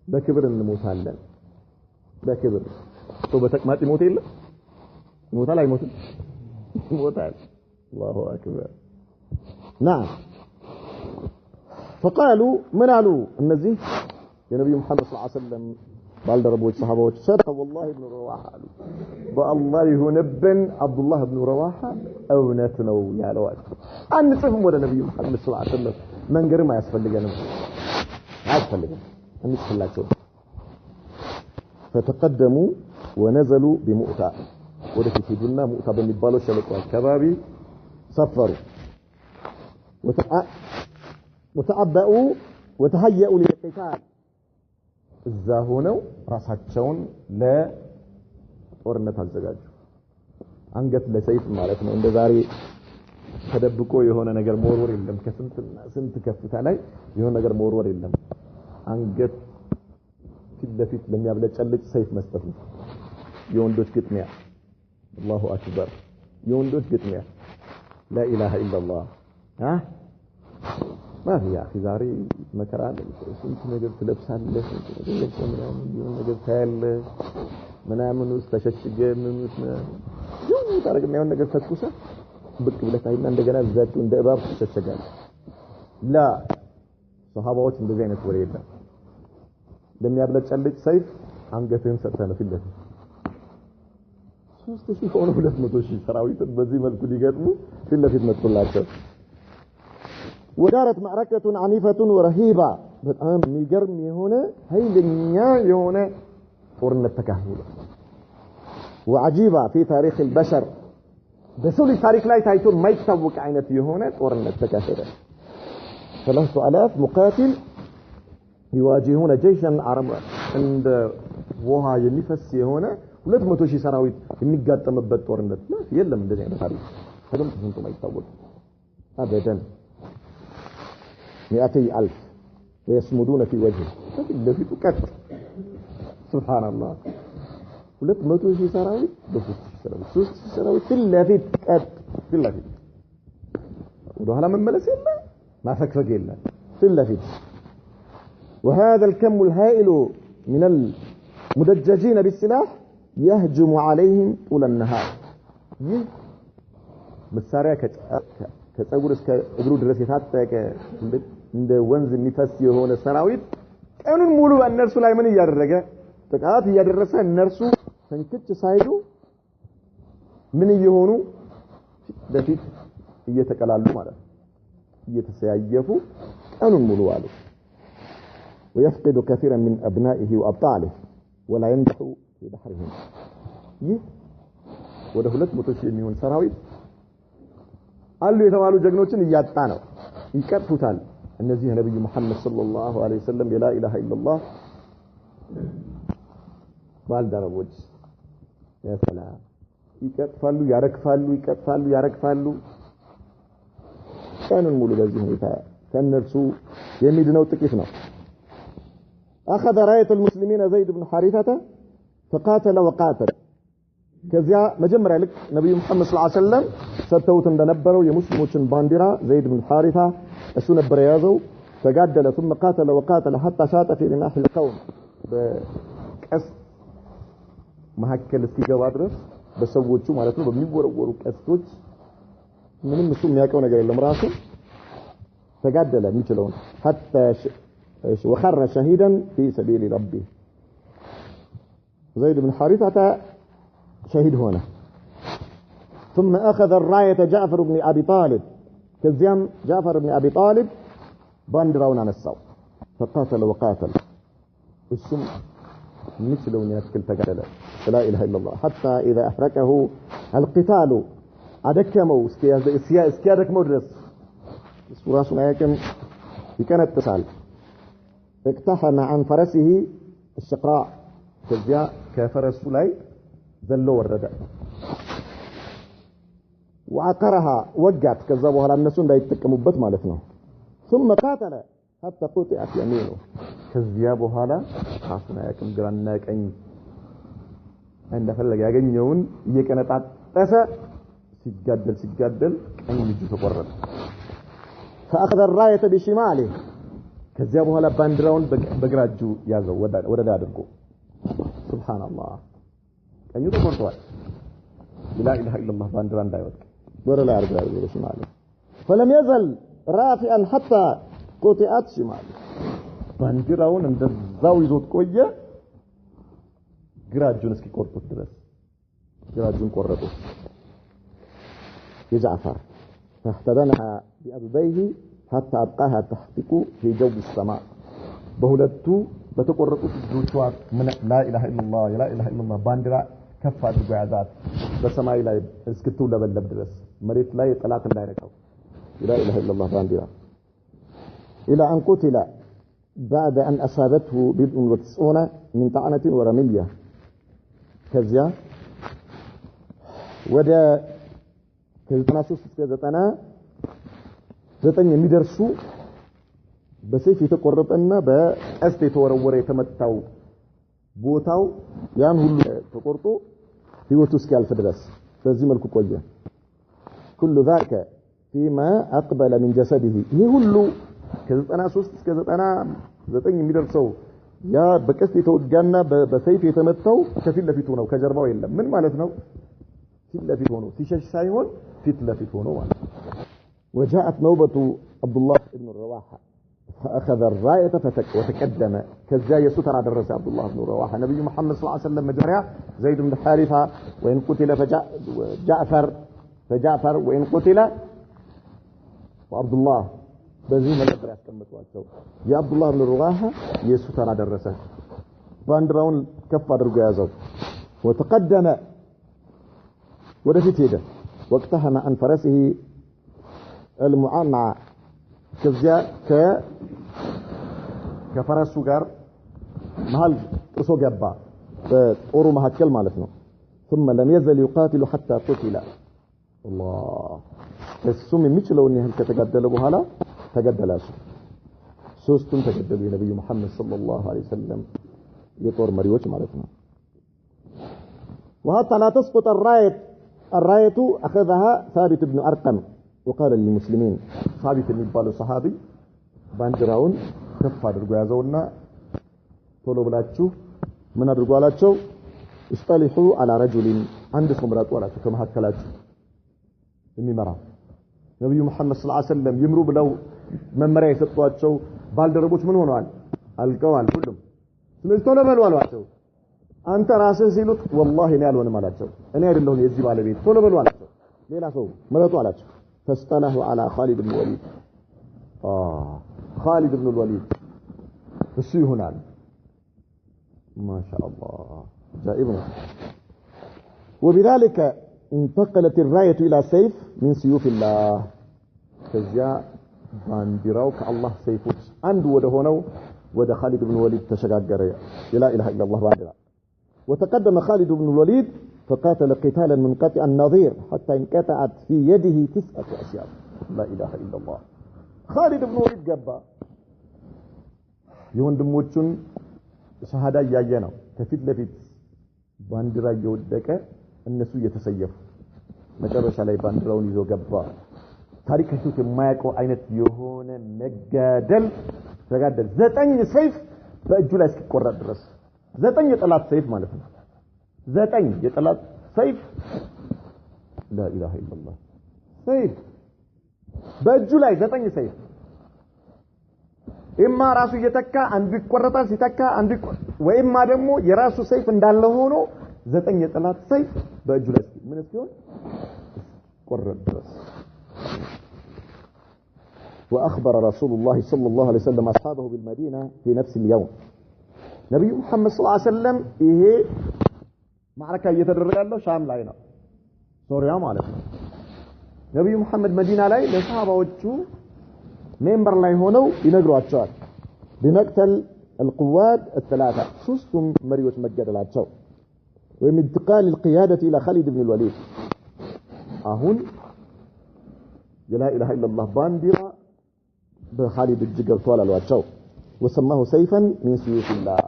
በክብር እንሞታለን በክብር ሰው በተቅማጥ ይሞት የለ ይሞታል አይሞትም ይሞታል الله اكبر نعم فقالوا من قالوا እነዚህ የነብዩ መሐመድ ሰለላሁ ዐለይሂ ወሰለም ባልደረቦች ሰሃባዎች ሰደቀ والله ابن رواحه አሉ በአላህ ይሁንብን አብዱላህ ኢብኑ ረዋሃ እውነት ነው ያለው አንጽፍም ወደ ነብዩ መሐመድ ሰለላሁ ዐለይሂ ወሰለም መንገርም አያስፈልገንም እንጽፍላቸው فتقدموا ونزلوا بمؤتة ወደፊት ሄዱና ሙእታ በሚባለው ሸለቆ አካባቢ ሰፈሩ وتعبأوا وتهيئوا للقتال እዛ ሆነው ራሳቸውን ጦርነት አዘጋጁ አንገት ለሰይፍ ማለት ነው እንደ ዛሬ ተደብቆ የሆነ ነገር መወርወር የለም ከስንት ከፍታ ላይ የሆነ ነገር መወርወር የለም አንገት ፊት ለሚያብለጨልጭ ሰይፍ መስጠት ነው የወንዶች ግጥሚያ አላሁ አክበር የወንዶች ግጥሚያ لا اله الا الله ها ما في يا اخي ዛሬ መከራ ስንት ነገር ትለብሳለህ ነገር ታያለህ ምናምን ውስጥ ተሸሽገ ምን ታረግና የሆነ ነገር ተኩሰ ብቅ ብለህ ታይና እንደገና እዛችሁ እንደ እባብ ተሸሸጋል ላ ሱሐባዎች እንደዚህ አይነት ወሬ የለም ለሚያብለጨልጭ ሰይፍ አንገትህን ሰጥተህ ነው ፊልለት 3000 ሆነ 200000 ሰራዊት በዚህ መልኩ ሊገጥሙ ፊልለፊት መጥቶላቸው ወዳረት معركة عنيفة ورهيبة በጣም የሚገርም የሆነ ኃይለኛ የሆነ ጦርነት ተካሄደ وعجيبة في تاريخ البشر በሰው ታሪክ ላይ ታይቶ የማይታወቅ አይነት የሆነ ጦርነት ተካሄደ 3000 مقاتل يواجهون جيشا عربا عند ውሃ የሚፈስ የሆነ 200000 ሰራዊት የሚጋጠምበት ጦርነት ነው የለም እንደዚህ አይነት ታሪክ ተገምቶ ስንቱ ማይታወቅ አበደን 100000 ويصمدون في وجهه الذي تكثر سبحان الله 200000 ሰራዊት በ3000 ሰራዊት ፊልለፊት ፊልለፊት ወደኋላ መመለስ የለም ማፈክፈክ የለም ፊልለፊት وهذا الكم الهائل من المدججين بالسلاح يهجم عليهم طول النهار መሳሪያ ከፀጉር እስከ እግሩ ድረስ የታጠቀ እንደ ወንዝ የሚፈስ የሆነ ሰራዊት ቀኑን ሙሉ በእነርሱ ላይ ምን ያደረገ ጥቃት ያደረሰ እነርሱ ተንክች ሳይዱ ምን ይሆኑ በፊት እየተቀላሉ ማለት እየተሰያየፉ ቀኑን ሙሉ አሉ ويفقد كثيرا من ابنائه وابطاله ولا ينجح في بحرهم ወደ 200 የሚሆን ሰራዊት አሉ የተባሉ ጀግኖችን እያጣ ነው ይቀጥፉታል እነዚህ ነብዩ መሐመድ ሰለላሁ ዐለይሂ ወሰለም لا اله الا الله ባልደረቦች ያ ሰላም ይቀጥፋሉ ያረግፋሉ ቀኑን ሙሉ በዚህ ሁኔታ ከነርሱ የሚድነው ጥቂት ነው أخذ راية المسلمين زيد بن حارثة فقاتل وقاتل كذا مجمرة لك نبي محمد صلى الله عليه وسلم ستوت እንደነበረው የሙስሊሞችን ባንዲራ زيد بن حارثة እሱ ነበር ያዘው تقاتل ثم قاتل وقاتل حتى شاط في رماح القوم በቀስ መሐከል እስኪገባ ድረስ በሰዎቹ ማለት ነው በሚወረወሩ ቀስቶች ምንም እሱ የሚያውቀው ነገር የለም ራሱ ተጋደለ የሚችለው حتى وخر شهيدا في سبيل ربه زيد بن حارثة شهيد هنا ثم أخذ الراية جعفر بن أبي طالب كزيام جعفر بن أبي طالب باندراون عن الصوت فقاتل وقاتل السم مثله ينسكل تقاتل لا إله إلا الله حتى إذا أحركه القتال أدكموا اسكيادك مدرس سورة سنعيكم كانت تسال اقتحم عن فرسه الشقراء كذا كفرس لاي ذلوا والرداء وعقرها وقعت كذا بوهلا الناس لا يتكمبت مالتنا ثم قاتل حتى قطعت يمينه كذا بوهلا عفنا ياكم جرانا كاين عند فلق ያገኘውን እየቀነጣጠሰ ሲጋደል ቀኝ ልጁ ተቆረጠ فاخذ الرايه بشماله ከዚያ በኋላ ባንዲራውን በግራጁ ያዘው ወደ ላይ አድርጎ ሱብሃንአላህ ቀኙ ተቆርጧል لا اله الا الله ባንዲራ እንዳይወድቅ ወደ ላይ አድርጎ በሽማሉ فلم يزل رافعا حتى قطعت شماله ባንዲራውን እንደዛው ይዞት ቆየ ግራጁን እስኪቆርጡት ድረስ ግራጁን ቆረጡ يجعفر فاحتضنها بأبديه حتى أبقاها تحتك في جو السماء بهولتو بتقرطوا الجوشوات من لا إله إلا الله لا إله إلا الله باندرا كفات بقعدات بسماء لا اسكتوا لبلب درس مريت لا يطلعت لا يركو لا إله إلا الله باندرا إلى أن قتل بعد أن أصابته 90 من طعنة ورمية كذا ወደ ከ93 እስከ 99 የሚደርሱ በሰይፍ የተቆረጠና በቀስት የተወረወረ የተመታው ቦታው ያን ሁሉ ተቆርጦ ህይወቱ እስኪያልፍ ድረስ በዚህ መልኩ ቆየ كل ذاك فيما اقبل من جسده ይሄ ሁሉ ከ93 እስከ 99 የሚደርሰው ያ በቀስት የተወጋና በሰይፍ የተመታው ከፊት ለፊት ሆነው ከጀርባው የለም ምን ማለት ነው ፊት ለፊት ሆኖ ሲሸሽ ሳይሆን ፊት ለፊት ሆኖ ማለት وجاءت نوبة عبد الله بن رواحه فاخذ الرايه وتقدم كذا يسوع درس عبد الله بن رواحه نبي محمد صلى الله عليه وسلم مجريا زيد بن حارثه وان قتل فجعفر وان قتل وعبد الله በዚህ መለጥር ያስቀምጧቸው የአብዱ الله بن رواحه يسوع درس ባንዲራውን ከፍ አድርጎ ያዘው وتقدم ወደፊት ሄደ وقتها عن فرسه المعنع ከዚያ ከፈረሱ ጋር መሃል ጥሶ ገባ በጦሩ መሐከል ማለት ነው ثم لم يزل يقاتل حتى قتل الله እሱም የሚችለውን ያህል ከተጋደለ በኋላ ተገደላቸው ሶስቱም ተገደሉ የነብዩ መሐመድ ሰለላሁ ዐለይሂ ወሰለም የጦር መሪዎች ማለት ነው وحتى لا تسقط الرايه اخذها ثابت بن ارقم وقال للمسلمين ثابت የሚባለው ሰሃቢ ባንዲራውን ከፍ አድርጎ ያዘውና ቶሎ ብላችሁ ምን አድርጎ አላቸው استلحوا على رجل አንድ ሰው ምረጡ አላቸው ከመሐከላችሁ የሚመራ ነብዩ መሐመድ ሰለላሁ ዐለይሂ ወሰለም ይምሩ ብለው መመሪያ የሰጧቸው ባልደረቦች ምን ሆነዋል አልቀዋል ሁሉም ስለዚህ ቶሎ በሉ አሏቸው አንተ ራስህ ሲሉት والله እኔ አልሆንም አላቸው እኔ አይደለሁም የዚህ ባለቤት ቶሎ በሉ አላቸው ሌላ ሰው ምረጡ አላቸው فاستله على خالد بن الوليد خالد بن الوليد እሱ ይሆናል ما شاء الله جائب وبذلك انتقلت الرايه الى سيف من سيوف الله ከዚያ ባንዲራው ከአላህ ሰይፎች አንዱ ወደ ሆነው ወደ خالد بن الوليد ተሸጋገረ لا اله الا الله ባንዲራ وتقدم خالد بن الوليد فقاتل قتالا منقطعا النظير حتى انقطعت في يده 9 أسياف لا اله الا الله خالد بن الوليد ገባ የወንድሞቹን ሸሃዳ ያየ ነው ከፊት ለፊት ባንዲራ እየወደቀ እነሱ እየተሰየፉ መጨረሻ ላይ ባንዲራውን ይዞ ገባ ታሪካቸው የማያውቀው አይነት የሆነ መጋደል ተጋደል 9 ሰይፍ በእጁ ላይ እስኪቆረጥ ድረስ 9 የጠላት ሰይፍ ማለት ነው 9 የጠላት ሰይፍ لا اله الا الله ሰይፍ በእጁ ላይ 9 ሰይፍ ኢማ ራሱ እየተካ አንዱ ይቆረጣል ሲተካ አንዱ ወይማ ደግሞ የራሱ ሰይፍ እንዳለ ሆኖ 9 የጠላት ሰይፍ በእጁ ላይ ምን ሲሆን ቆረጥ ድረስ واخبر رسول الله صلى الله عليه وسلم اصحابه بالمدينه في نفس اليوم نبي محمد صلى الله عليه وسلم ይሄ ማዕረካ እየተደረገ ያለው ሻም ላይ ነው ሶሪያ ማለት ነው ነብዩ መሐመድ መዲና ላይ ለሰሃባዎቹ ሜምበር ላይ ሆነው ይነግሯቸዋል بمقتل القوات الثلاثه ሶስቱም መሪዎች መገደላቸው ወይም انتقال القياده الى خالد بن الوليد አሁን لا اله الا الله ባንዲራ በخالد እጅ ገብቷል አሏቸው وسماه سيفا من سيوف الله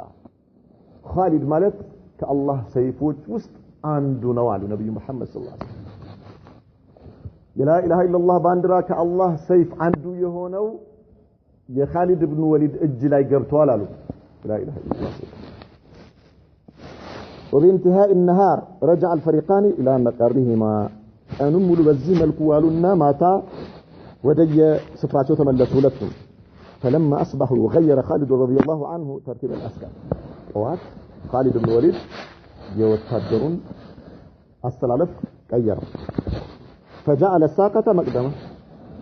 خالد ማለት ከአላህ ሰይፎች ውስጥ አንዱ ነው አሉ ነብዩ መሐመድ ሰለላሁ ዐለይሂ ወሰለም لا اله الا الله ባንዲራ ከአላህ ሰይፍ አንዱ የሆነው የخالد بن وليد እጅ ላይ ገብቷል አሉ لا اله الا الله وبانتهاء النهار رجع الفريقان الى مقرهما انم ሙሉ በዚህ መልኩ ዋሉና ማታ ወደየ ስፍራቸው ተመለሱ ሁለቱም فلما اصبحوا غير خالد رضي الله عنه ترتيب الاسكار وقت خالد بن الوليد يوتادرون አስተላለፍ ቀየረ فجعل الساقه مقدمه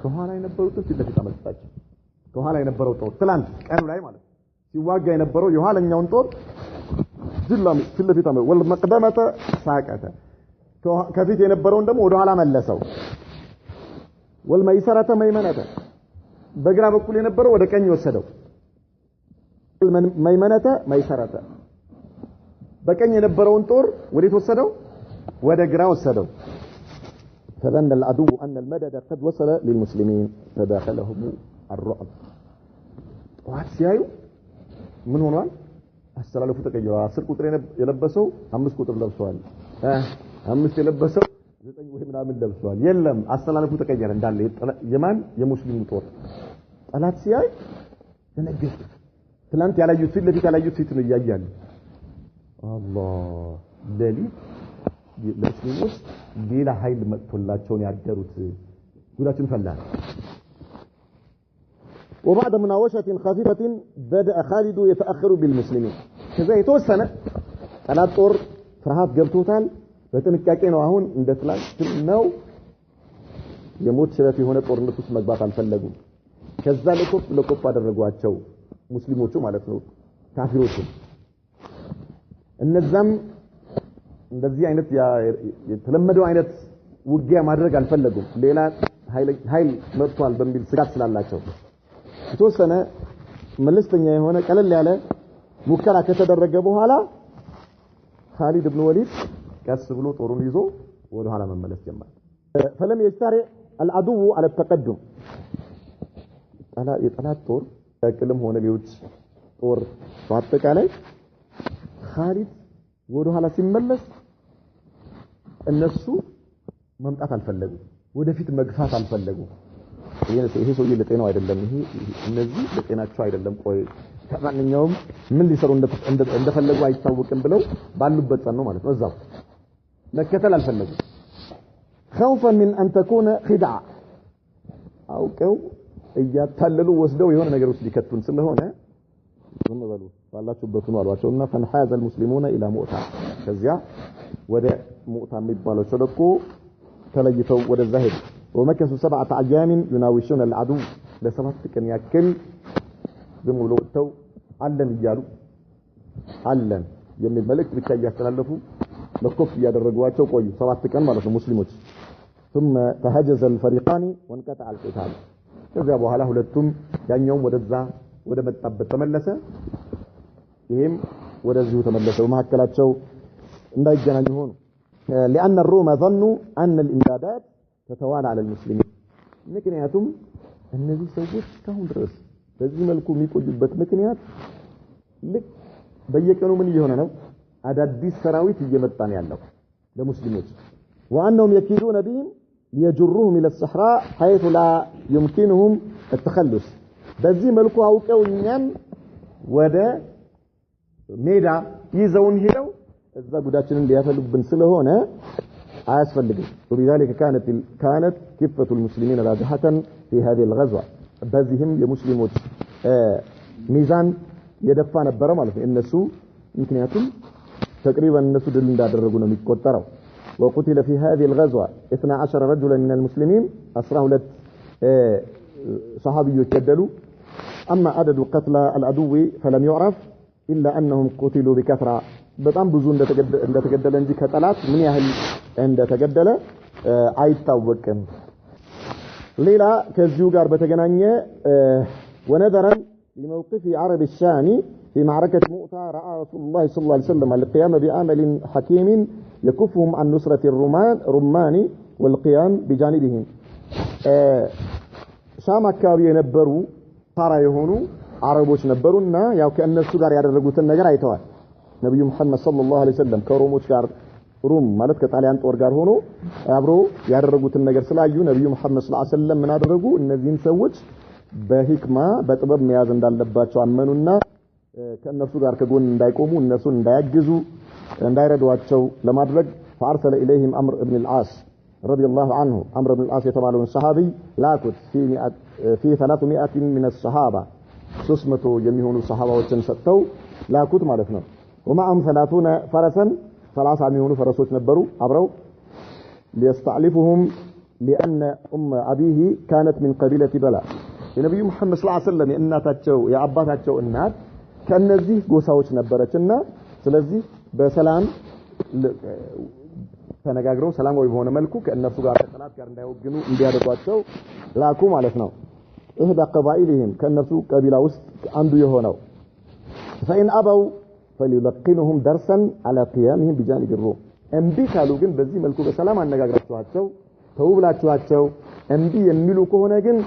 ከኋላ የነበሩት ፊት አመጣቸው ከኋላ የነበረው ጦር ትላንት ቀኑ ላይ ማለት ሲዋጋ የነበረው የኋለኛውን ጦር ጅላም ፊት ለፊት አመጣ والمقدمه ساقته ከፊት የነበረውን ደግሞ ወደ ኋላ መለሰው والميسره ميمنه በግራ በኩል የነበረው ወደ ቀኝ ወሰደው ميمنه ميسره በቀኝ የነበረውን ጦር ወዴት ወሰደው ወደ ግራ ወሰደው فظن العدو أن المدد قد وصل للمسلمين فداخلهم الرعب وعسيايو من هنا አስተላልፉ ተቀየረ 10 ቁጥር የለበሰው 5 ቁጥር ለብሷል 5 የለበሰው 9 ወይ ምናምን ለብሷል የለም አስተላልፉ ተቀየረ እንዳለ የማን የሙስሊሙ ጦር ጠላት ሲያይ ተነገረ ትላንት ያላዩት ፊት ለፊት ያላዩት ፊት ነው ያያያሉ አላህ ለሊት ለሙስሊሞች ሌላ ኃይል መጥቶላቸው ያደሩት ጉዳችን ፈላል وبعد مناوشة خفيفة بدأ خالد يتأخر بالمسلمين كذا يتوسنا ጠላት ጦር ፍርሃት ገብቶታል በጥንቃቄ ነው አሁን እንደትላል ነው የሞት ሽረት የሆነ ጦርነት ውስጥ መግባት አልፈለጉም ከዛ ለኮፕ አደረጓቸው ሙስሊሞቹ ማለት ነው ካፊሮቹ እነዛም እንደዚህ አይነት የተለመደው አይነት ውጊያ ማድረግ አልፈለጉም ሌላ ኃይል መጥቷል በሚል ስጋት ስላላቸው የተወሰነ መለስተኛ የሆነ ቀለል ያለ ሙከራ ከተደረገ በኋላ خالد بن وليد ቀስ ብሎ ጦሩን ይዞ ወደ ኋላ መመለስ ጀመረ فلم يستطع العدو على التقدم የጠላት ጦር ተቅልም ሆነ ቢውጭ ጦር በአጠቃላይ خالد ወደ ኋላ ሲመለስ እነሱ መምጣት አልፈለጉም ወደፊት መግፋት አልፈለጉም ይሄ ሰው ለጤናው አይደለም ይሄ እነዚህ ለጤናቸው አይደለም ቆይ ከማንኛውም ምን ሊሰሩ እንደፈለጉ አይታወቅም ብለው ባሉበት ጸን ነው ማለት ነው እዛው መከተል አልፈለጉም خوفا من ان تكون خدعه አውቀው እያታለሉ ወስደው የሆነ ነገር ውስጥ ሊከቱን ስለሆነ ዝም በሉ ባላችሁበት ነው አሏቸውና فنحاز المسلمون الى مؤتة ከዚያ ወደ ሙእታ የሚባለው ሸለቆ ተለይተው ወደዛ ሄዱ ومكثوا 7 ايام يناوشون العدو ለሰባት ቀን ያክል ዝም ብለው ወጥተው አለን ይያሉ አለን የሚል መልእክት ብቻ ያስተላልፉ ለኮፍ ያደረጓቸው ቆዩ 7 ቀን ማለት ነው ሙስሊሞች ثم تهجز الفريقان وانقطع القتال ከዛ በኋላ ሁለቱም ያኛውም ወደዛ ወደ መጣበት ተመለሰ ይሄም ወደዚሁ ተመለሰ በመሐከላቸው እንዳይገናኙ ሆኑ لان الروم ظنوا ان الامدادات تتوالى على المسلمين ምክንያቱም እነዚህ ሰዎች ካሁን ድረስ በዚህ መልኩ የሚቆዩበት ምክንያት ልክ በየቀኑ ምን እየሆነ ነው አዳዲስ ሰራዊት እየመጣ ነው ያለው ለሙስሊሞች وانهم يكيدون بهم ليجروهم الى الصحراء حيث لا يمكنهم التخلص በዚህ መልኩ አውቀው እኛን ወደ ሜዳ ይዘውን ሄደው እዛ ጉዳችንን ሊያፈልጉብን ስለሆነ አያስፈልግም وبذلك كانت كفة المسلمين راجحة في هذه الغزوة በዚህም የሙስሊሞች ሚዛን የደፋ ነበር ማለት ነው እነሱ ምክንያቱም تقريبا እነሱ ድል እንዳደረጉ ነው የሚቆጠረው وقتل في هذه الغزوة 12 رجلا من المسلمين 12 صحابيዎች ተገደሉ اما عدد قتلى العدو فلم يعرف الا انهم قتلوا بكثرة በጣም ብዙ እንደተገደለ እንጂ ከጠላት ምን ያህል እንደተገደለ አይታወቅም ሌላ ከዚሁ ጋር በተገናኘ ونظرا لموقف عرب الشام في معركة مؤتة رأى رسول الله صلى الله عليه وسلم القيام بعمل حكيم يكفهم عن نصرة الرمان والقيام بجانبهم شام አካባቢ የነበሩ ታራ የሆኑ አረቦች ነበሩና ያው ከእነሱ ጋር ያደረጉትን ነገር አይተዋል ነብዩ መሐመድ ሰለላሁ ዐለይሂ ወሰለም ከሮሞች ጋር ሩም ማለት ከጣሊያን ጦር ጋር ሆኖ አብሮ ያደረጉትን ነገር ስላዩ ነብዩ መሐመድ ሰለላሁ ዐለይሂ ወሰለም ምን አደረጉ እነዚህን ሰዎች በህክማ በጥበብ መያዝ እንዳለባቸው አመኑና ከነሱ ጋር ከጎን እንዳይቆሙ እነሱን እንዳያግዙ እንዳይረዷቸው ለማድረግ فارسل اليهم عمرو بن العاص رضي الله عنه عمرو بن العاص የተባለው ሰሃቢ ላኩት في 300 من الصحابه 300 የሚሆኑ ሰሃባዎችን ሰጥተው ላኩት ማለት ነው ومعهم 30 فرسا 30 የሚሆኑ ፈረሶች ነበሩ አብረው ليستعلفهم لان ابيه كانت من قبيله بلا የነብዩ መሐመድ ሰለላሁ ዐለይሂ ወሰለም የእናታቸው የአባታቸው እናት ከነዚህ ጎሳዎች ነበረችና ስለዚህ በሰላም ተነጋግረው ሰላማዊ በሆነ መልኩ ከእነሱ ጋር ከጠላት ጋር እንዳይወግኑ እንዲያደርጓቸው ላኩ ማለት ነው እህዳ ቀባኢልህም ከእነሱ ቀቢላ ውስጥ አንዱ የሆነው فإن أبوا فليلقنهم درسا على قيامهم بجانب الروم እንቢ ካሉ ግን በዚህ መልኩ በሰላም አነጋግራቸዋቸው ተውብላችኋቸው እንዲ የሚሉ ከሆነ ግን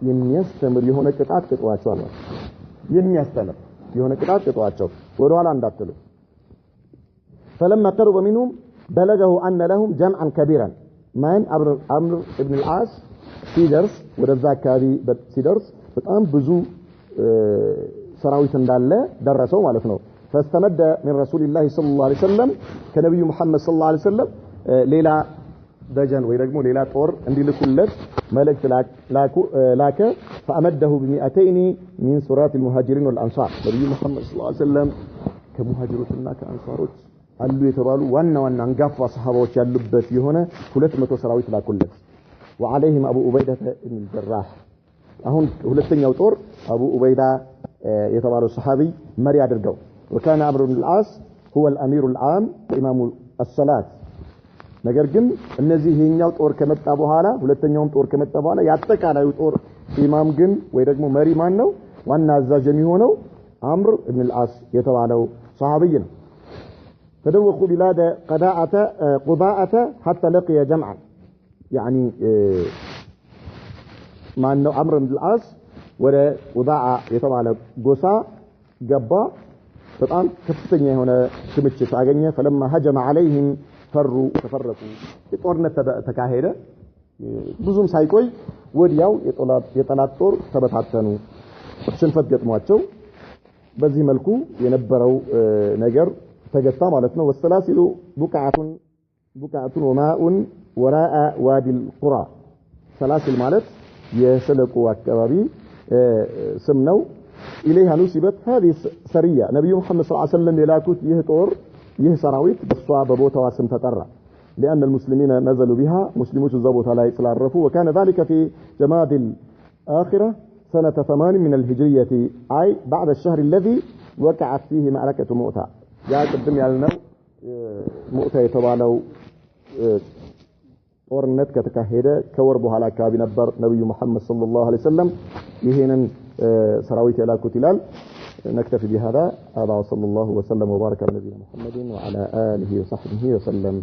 የሚያስተምር የሆነ ቅጣት ቅጧቸው አለ የሚያስተምር የሆነ ቅጣት ቅጧቸው ወደ ኋላ እንዳትሉ فلما قرب منهم بلغه أن لهم جمعا كبيرا من عمرو بن العاص ሲደርስ ወደዛ አካባቢ ሲደርስ በጣም ብዙ ሰራዊት እንዳለ ደረሰው ማለት ነው فاستمد من رسول الله صلى الله عليه وسلم كنبي محمد صلى الله عليه وسلم ሌላ ደጀን ወይ ደግሞ ሌላ ጦር እንዲልኩለት መልእክት ላከ فأمده ب200 من سرات المهاجرين والأنصار ነብዩ محمد صلى الله عليه وسلم ከሙሃጅሮችና ከአንሳሮች አሉ የተባሉ ዋና አንጋፋ ሰሃባዎች ያሉበት የሆነ 200 ሰራዊት ላኩለት وعليهم أبو عبيدة بن الجراح አሁን ሁለተኛው ጦር አቡ ኡበይዳ የተባለው ሰሃቢ መሪ አድርገው وكان عمرو بن العاص هو الأمير العام إمام الصلاة ነገር ግን እነዚህ ይሄኛው ጦር ከመጣ በኋላ ሁለተኛውም ጦር ከመጣ በኋላ ያጠቃላዩ ጦር ኢማም ግን ወይ ደግሞ መሪ ማን ነው ዋና አዛዥ የሚሆነው عمرو بن العاص የተባለው ሰሃቢ ነው فدوخوا بلاد قضاءة حتى لقي جمعا يعني ما انه عمرو بن العاص ولا قضاء يتبع ጎሳ ገባ በጣም ከፍተኛ የሆነ ክምችት አገኘ فلما هجم عليهم فروا تفرقوا ጦርነት ተካሄደ ብዙም ሳይቆይ ወዲያው የጠላት ጦር ተበታተኑ ሽንፈት ገጥሟቸው በዚህ መልኩ የነበረው ነገር ተገታ ማለት ነው والسلاسل بقعة وماء وراء وادي القرى سلاسل ማለት የሸለቆ አካባቢ ስም ነው إليها نسبت هذه سرية نبي محمد صلى الله عليه وسلم يلاكوت يهطور يهسراويت بصوا ببوتها واسم تطرع لأن المسلمين نزلوا بها مسلمون الزبوت لا يتلعرفوا وكان ذلك في جماد الآخرة سنة 8 من الهجرية أي بعد الشهر الذي وقعت فيه معركة مؤتة يا قدم يالنا مؤتة يتبالوا ጦርነት ከተካሄደ ከወር በኋላ አካባቢ ነበር ነብዩ መሐመድ ሰለላሁ ዐለይሂ ወሰለም ይሄንን ሰራዊት ያላኩት ይላል نكتفي بهذا هذا صلى الله وسلم وبارك على نبينا محمد وعلى آله وصحبه وسلم